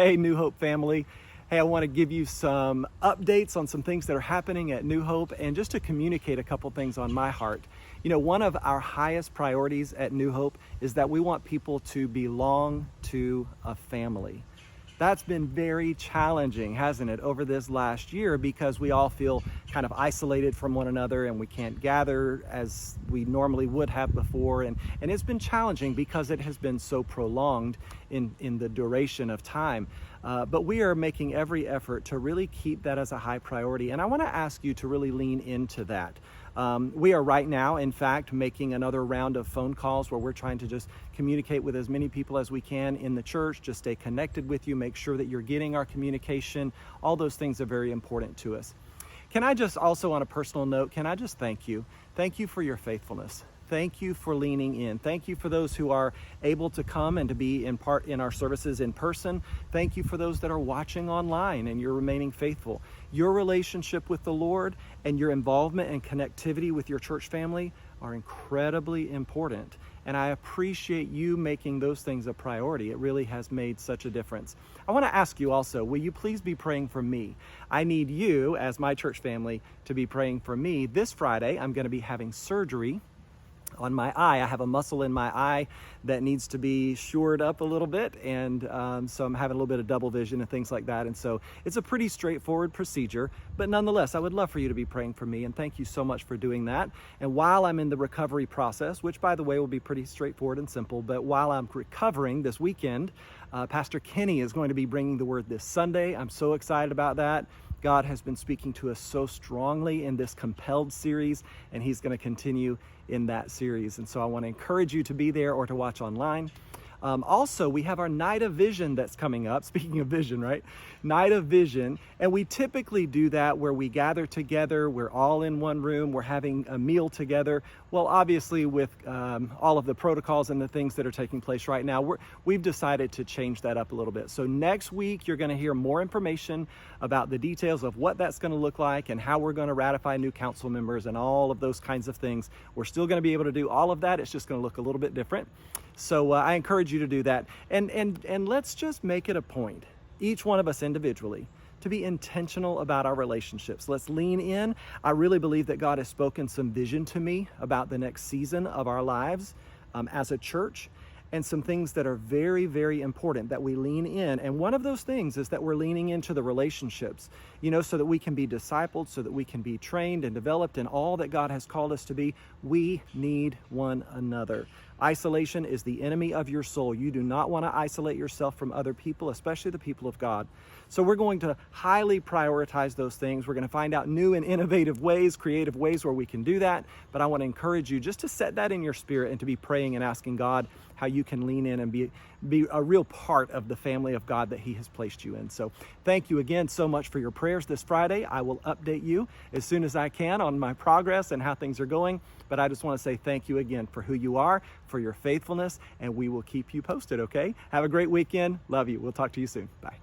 Hey, New Hope family. Hey, I want to give you some updates on some things that are happening at New Hope and just to communicate a couple things on my heart. You know, one of our highest priorities at New Hope is that we want people to belong to a family. That's been very challenging, hasn't it, over this last year because we all feel kind of isolated from one another and we can't gather as we normally would have before. And it's been challenging because it has been so prolonged in the duration of time. But we are making every effort to really keep that as a high priority. And I want to ask you to really lean into that. We are right now, in fact, making another round of phone calls where we're trying to just communicate with as many people as we can in the church, just stay connected with you, make sure that you're getting our communication. All those things are very important to us. Can I just also, on a personal note, can I just thank you? Thank you for your faithfulness. Thank you for leaning in. Thank you for those who are able to come and to be in part in our services in person. Thank you for those that are watching online and you're remaining faithful. Your relationship with the Lord and your involvement and connectivity with your church family are incredibly important. And I appreciate you making those things a priority. It really has made such a difference. I want to ask you also, will you please be praying for me? I need you, as my church family, to be praying for me. This Friday, I'm going to be having surgery on my eye. I have a muscle in my eye that needs to be shored up a little bit, and so I'm having a little bit of double vision and things like that. And so it's a pretty straightforward procedure, but nonetheless, I would love for you to be praying for me, and thank you so much for doing that. And while I'm in the recovery process, which by the way will be pretty straightforward and simple, but while I'm recovering this weekend, Pastor Kenny is going to be bringing the word this Sunday. I'm so excited about that. God has been speaking to us so strongly in this Compelled series, and he's going to continue in that series. And so I want to encourage you to be there or to watch online. Also, we have our Night of Vision that's coming up. Speaking of vision, right? Night of Vision. And we typically do that where we gather together. We're all in one room. We're having a meal together. Well, obviously, with all of the protocols and the things that are taking place right now, we've decided to change that up a little bit. So next week, you're going to hear more information about the details of what that's going to look like and how we're going to ratify new council members and all of those kinds of things. We're still going to be able to do all of that. It's just going to look a little bit different. So I encourage you to do that. And let's just make it a point, each one of us individually, to be intentional about our relationships. Let's lean in. I really believe that God has spoken some vision to me about the next season of our lives as a church, and some things that are very, very important that we lean in. And one of those things is that we're leaning into the relationships, you know, so that we can be discipled, so that we can be trained and developed in all that God has called us to be. We need one another. Isolation is the enemy of your soul. You do not want to isolate yourself from other people, especially the people of God. So we're going to highly prioritize those things. We're going to find out new and innovative ways, creative ways where we can do that. But I want to encourage you just to set that in your spirit and to be praying and asking God how you can lean in and be a real part of the family of God that he has placed you in. So thank you again so much for your prayers this Friday. I will update you as soon as I can on my progress and how things are going. But I just want to say thank you again for who you are, for your faithfulness, and we will keep you posted, okay? Have a great weekend. Love you. We'll talk to you soon. Bye.